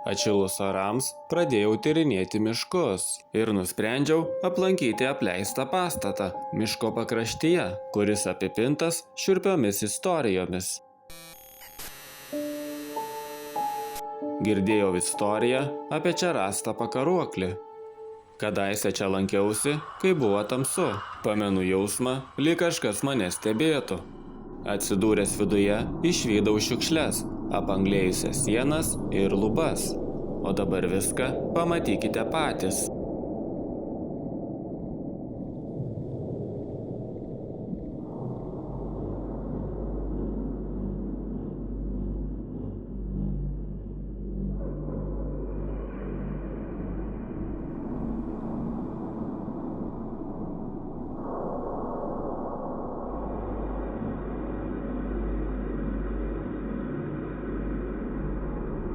Atšilus orams pradėjau tyrinėti miškus ir nusprendžiau aplankyti apleistą pastatą miško pakraštyje, kuris apipintas šiurpiomis istorijomis. Girdėjau istoriją apie čia rastą pakaruoklį. Kadaise čia lankiausi, kai buvo tamsu. Pamenu jausmą, lyg kažkas mane stebėtų. Atsidūręs viduje, išvydau šiukšles, apanglėjusias sienas ir lubas. O dabar viską pamatykite patys.